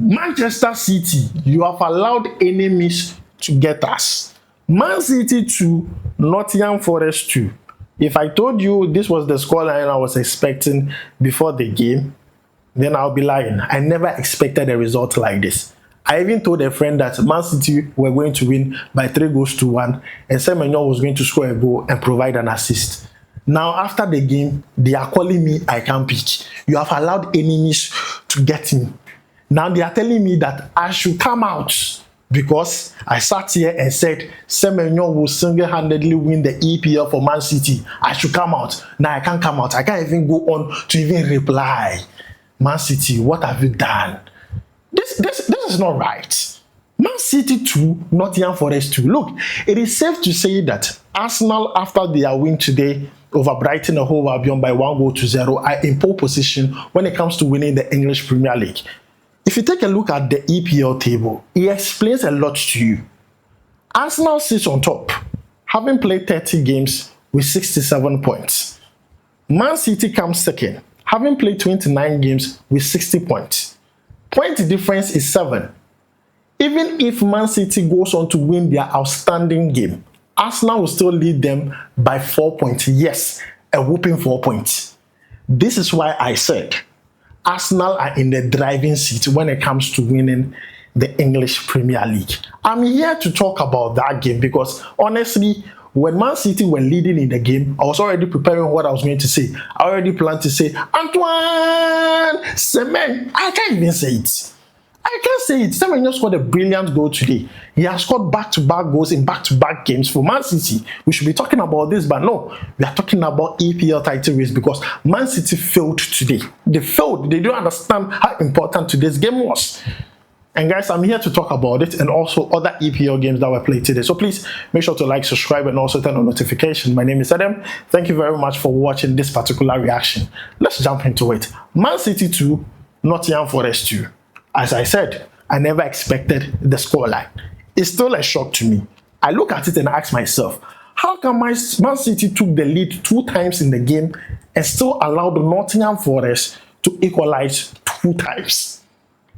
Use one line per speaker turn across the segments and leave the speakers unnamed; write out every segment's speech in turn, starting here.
Manchester City, you have allowed enemies to get us. Man City 2, Nottingham Forest 2. If I told you this was the scoreline I was expecting before the game, then I'll be lying. I never expected a result like this. I even told a friend that Man City were going to win by 3-1, and Semenyo was going to score a goal and provide an assist. Now, after the game, they are calling me I can't pitch. You have allowed enemies to get me. Now they are telling me that I should come out because I sat here and said Semenyo will single-handedly win the EPL for Man City. I should come out. Now I can't come out. I can't even go on to even reply. Man City, what have you done? This is not right. Man City 2, Nottingham Forest 2. Look, it is safe to say that Arsenal, after their win today over Brighton and Hove Albion by 1-0, are in pole position when it comes to winning the English Premier League. If you take a look at the EPL table, it explains a lot to you. Arsenal sits on top, having played 30 games with 67 points. Man City comes second, having played 29 games with 60 points. Point difference is 7. Even if Man City goes on to win their outstanding game, Arsenal will still lead them by 4 points. Yes, a whooping 4 points. This is why I said Arsenal are in the driving seat when it comes to winning the English Premier League. I'm here to talk about that game because honestly, when Man City were leading in the game, I was already preparing what I was going to say. I already planned to say, Antoine Semenyo. I can't even say it. I can't say it. Semenyo scored a brilliant goal today. He has scored back-to-back goals in back-to-back games for Man City. We should be talking about this, but no. We are talking about EPL title race because Man City failed today. They failed. They don't understand how important today's game was. And guys, I'm here to talk about it and also other EPL games that were played today. So please make sure to like, subscribe, and also turn on notifications. My name is Adam. Thank you very much for watching this particular reaction. Let's jump into it. Man City 2, Nottingham Forest 2. As I said, I never expected the scoreline. It's still a shock to me. I look at it and ask myself, how come Man City took the lead 2 times in the game and still allowed Nottingham Forest to equalize 2 times?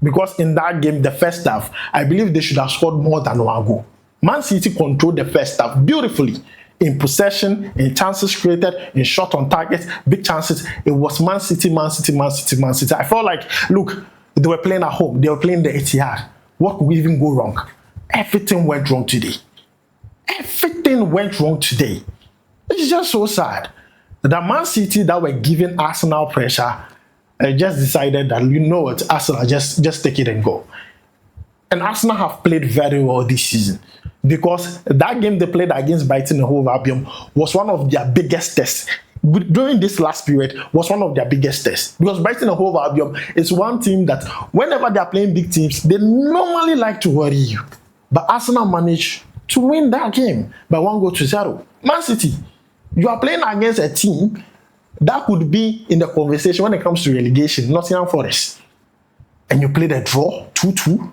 Because in that game, the first half, I believe they should have scored more than 1 goal. Man City controlled the first half beautifully. In possession, in chances created, in shot on target, big chances. It was Man City, Man City, Man City, Man City. I felt like, look, they were playing at home. They were playing the Etihad. What could even go wrong? Everything went wrong today. Everything went wrong today. It's just so sad. The Man City that were giving Arsenal pressure just decided that, you know what, Arsenal, just take it and go. And Arsenal have played very well this season because that game they played against Brighton and Hove Albion was one of their biggest tests. During this last period was one of their biggest tests because Brighton and Hove Albion is one team that whenever they are playing big teams, they normally like to worry you. But Arsenal managed to win that game by 1-0. Man City, you are playing against a team that could be in the conversation when it comes to relegation, Nottingham Forest, and you played a draw 2-2.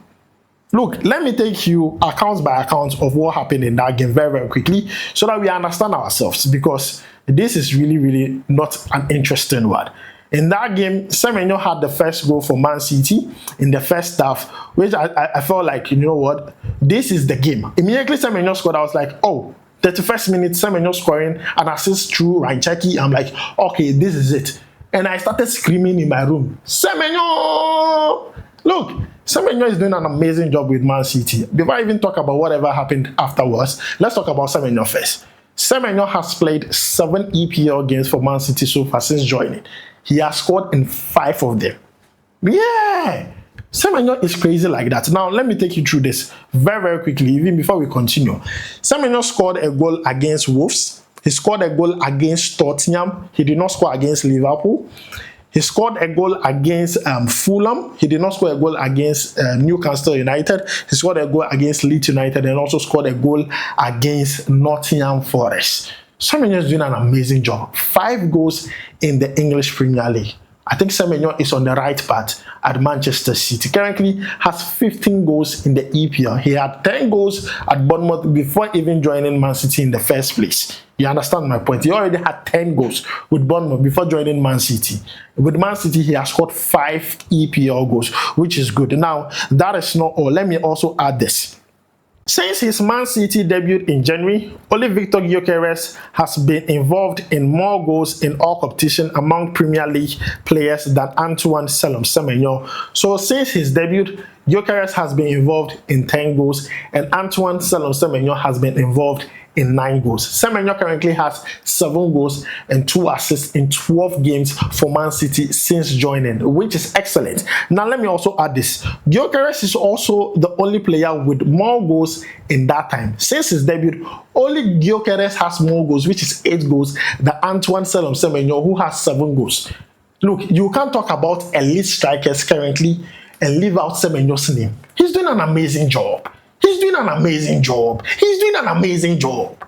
Look, let me take you account by account of what happened in that game very, very quickly so that we understand ourselves because this is really, really not an interesting one. In that game, Semenyo had the first goal for Man City in the first half, which I felt like, you know what, this is the game. Immediately Semenyo scored, I was like, oh, 31st minute, Semenyo scoring an assist through Ryancheki. I'm like, okay, this is it. And I started screaming in my room, Semenyo! Look, Semenyo is doing an amazing job with Man City. Before I even talk about whatever happened afterwards, let's talk about Semenyo first. Semenyo has played 7 EPL games for Man City so far since joining. He has scored in 5 of them. Yeah! Semenyo is crazy like that. Now, let me take you through this very, very quickly, even before we continue. Semenyo scored a goal against Wolves. He scored a goal against Tottenham. He did not score against Liverpool. He scored a goal against Fulham. He did not score a goal against Newcastle United. He scored a goal against Leeds United and also scored a goal against Nottingham Forest. Semenyo is doing an amazing job. 5 goals in the English Premier League. I think Semenyo is on the right path at Manchester City. Currently has 15 goals in the EPL. He had 10 goals at Bournemouth before even joining Man City in the first place. You understand my point? He already had 10 goals with Bournemouth before joining Man City. With Man City, he has scored 5 EPL goals, which is good. Now, that is not all. Let me also add this. Since his Man City debut in January, only Victor Gyökeres has been involved in more goals in all competition among Premier League players than Antoine Semenyo. So since his debut, Gyökeres has been involved in 10 goals and Antoine Semenyo has been involved in 9 goals. Semenyo currently has 7 goals and 2 assists in 12 games for Man City since joining, which is excellent. Now let me also add this. Gyökeres is also the only player with more goals in that time. Since his debut, only Gyökeres has more goals, which is 8 goals, than Antoine Semenyo, who has 7 goals. Look, you can't talk about elite strikers currently and leave out Semenyo's name. He's doing an amazing job. He's doing an amazing job. He's doing an amazing job.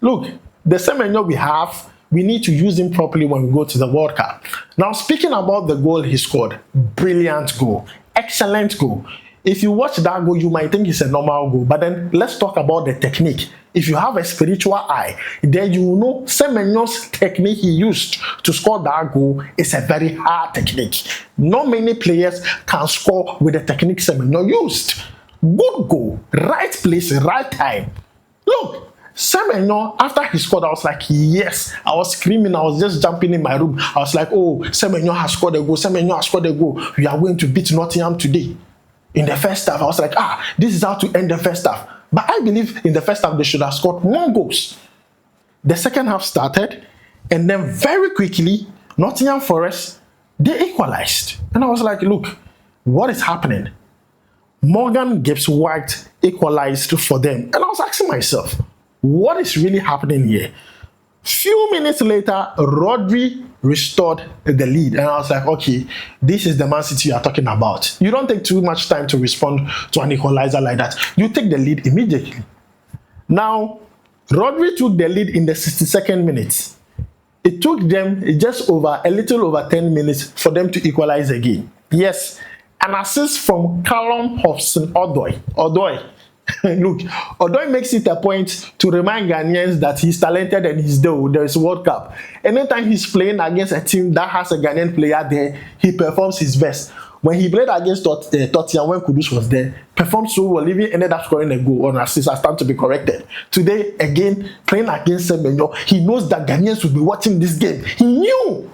Look, the Semenyo we have, we need to use him properly when we go to the World Cup. Now, speaking about the goal he scored, brilliant goal, excellent goal. If you watch that goal, you might think it's a normal goal, but then let's talk about the technique. If you have a spiritual eye, then you know Semenyo's technique he used to score that goal is a very hard technique. Not many players can score with the technique Semenyo used. Good goal, right place, right time. Look, Semenyo, after he scored, I was like, yes. I was screaming, I was just jumping in my room. I was like, oh, Semenyo has scored a goal, Semenyo has scored a goal. We are going to beat Nottingham today. In the first half, I was like, this is how to end the first half. But I believe in the first half, they should have scored more goals. The second half started, and then very quickly, Nottingham Forest, they equalized. And I was like, look, what is happening? Morgan Gibbs White equalized for them. And I was asking myself, what is really happening here? Few minutes later, Rodri restored the lead. And I was like, okay, this is the Man City you are talking about. You don't take too much time to respond to an equalizer like that. You take the lead immediately. Now, Rodri took the lead in the 62nd minute. It took them a little over 10 minutes for them to equalize again. Yes, an assist from Callum Hudson-Odoi. Look, Odoi makes it a point to remind Ghanaians that he's talented and he's there is World Cup. Anytime he's playing against a team that has a Ghanaian player there, he performs his best. When he played against Tottenham, when Kudus was there, performed so well, even ended up scoring a goal on assist as time to be corrected. Today, again, playing against Semenyo, he knows that Ghanaians will be watching this game. He knew,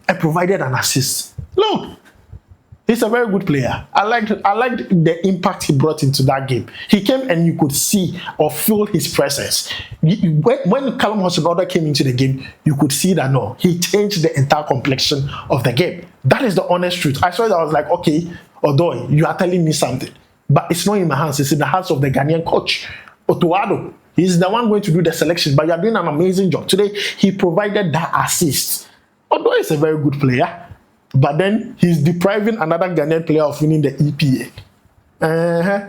and provided an assist. Look, he's a very good player. I liked the impact he brought into that game. He came and you could see or feel his presence. When Callum Hudson-Odoi came into the game, you could see that no, he changed the entire complexion of the game. That is the honest truth. I saw it, I was like, okay, Odoi, you are telling me something. But it's not in my hands, it's in the hands of the Ghanaian coach, Otuado. He's the one going to do the selection, but you are doing an amazing job. Today, he provided that assist. Odoi is a very good player. But then he's depriving another Ghanaian player of winning the EPA.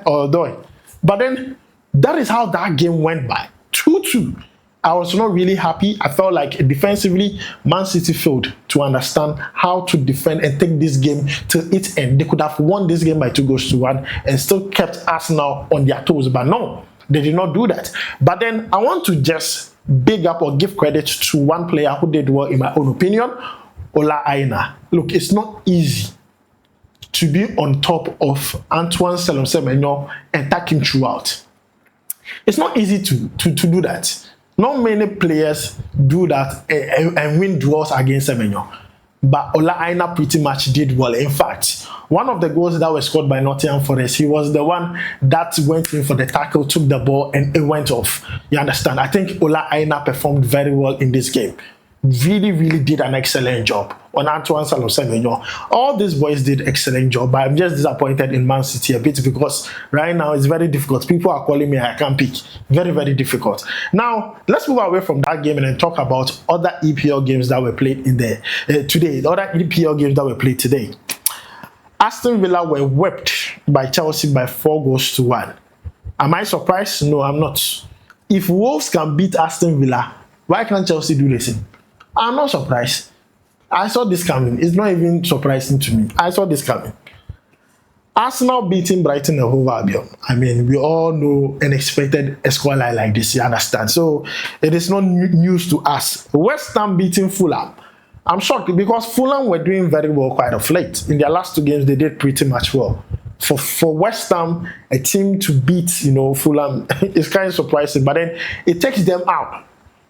Odoi. But then that is how that game went by. 2-2. I was not really happy. I felt like defensively, Man City failed to understand how to defend and take this game to its end. They could have won this game by 2-1 and still kept Arsenal on their toes. But no, they did not do that. But then I want to just big up or give credit to one player who did well in my own opinion, Ola Aina. Look, it's not easy to be on top of Antoine Semenyo and attack him throughout. It's not easy to do that. Not many players do that and win duels against Semenyo. But Ola Aina pretty much did well. In fact, one of the goals that was scored by Nottingham Forest, he was the one that went in for the tackle, took the ball, and it went off. You understand? I think Ola Aina performed very well in this game. Really did an excellent job on Antoine Semenyo. All these boys did excellent job, but I'm just disappointed in Man City a bit because right now it's very difficult. People are calling me, I can't pick. Very difficult. Now, let's move away from that game and then talk about other EPL games that were played in there today. The other EPL games that were played today. Aston Villa were whipped by Chelsea by 4-1. Am I surprised? No, I'm not. If Wolves can beat Aston Villa, why can't Chelsea do the same? I'm not surprised. I saw this coming. It's not even surprising to me. I saw this coming. Arsenal beating Brighton and Hove Albion. I mean, we all know and expected a scoreline like this, you understand? So it is not news to us. West Ham beating Fulham. I'm shocked because Fulham were doing very well quite of late. In their last 2 games, they did pretty much well. For West Ham, a team to beat, Fulham is kind of surprising, but then it takes them out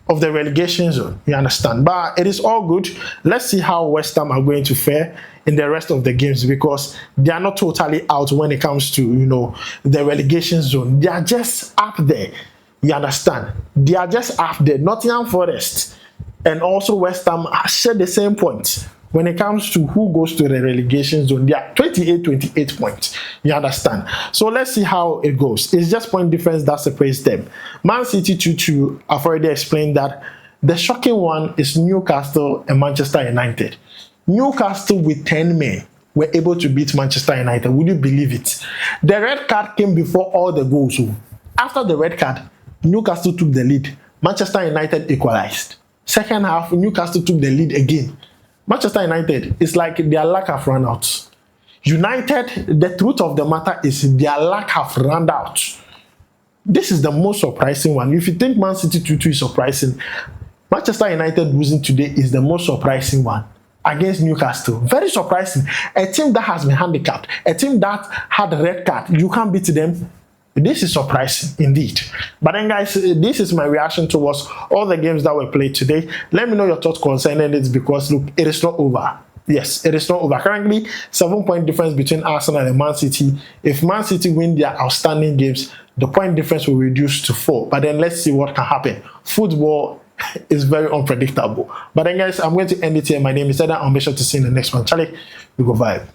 of the relegation zone, you understand? But it is all good. Let's see how West Ham are going to fare in the rest of the games, because they are not totally out when it comes to, the relegation zone. They are just up there, you understand? They are just up there. Nottingham Forest and also West Ham share the same points. When it comes to who goes to the relegation zone, they are 28 points. You understand? So let's see how it goes. It's just point difference that separates them. Man City 2-2, I've already explained that. The shocking one is Newcastle and Manchester United. Newcastle with 10 men were able to beat Manchester United. Would you believe it? The red card came before all the goals. So after the red card, Newcastle took the lead. Manchester United equalized. Second half, Newcastle took the lead again. Manchester United, it's like their luck have run out. United, the truth of the matter is their luck have run out. This is the most surprising one. If you think Man City 2-2 is surprising, Manchester United losing today is the most surprising one against Newcastle. Very surprising. A team that has been handicapped, a team that had a red card, you can't beat them. This is surprising indeed. But then guys, this is my reaction towards all the games that were played today. Let me know your thoughts concerning it, because look, it is not over. Yes, it is not over. Currently, 7-point difference between Arsenal and Man City. If Man City win their outstanding games, the point difference will reduce to 4. But then let's see what can happen. Football is very unpredictable. But then guys, I'm going to end it here. My name is Eda. I'll make sure to see you in the next one. Charlie, we go vibe.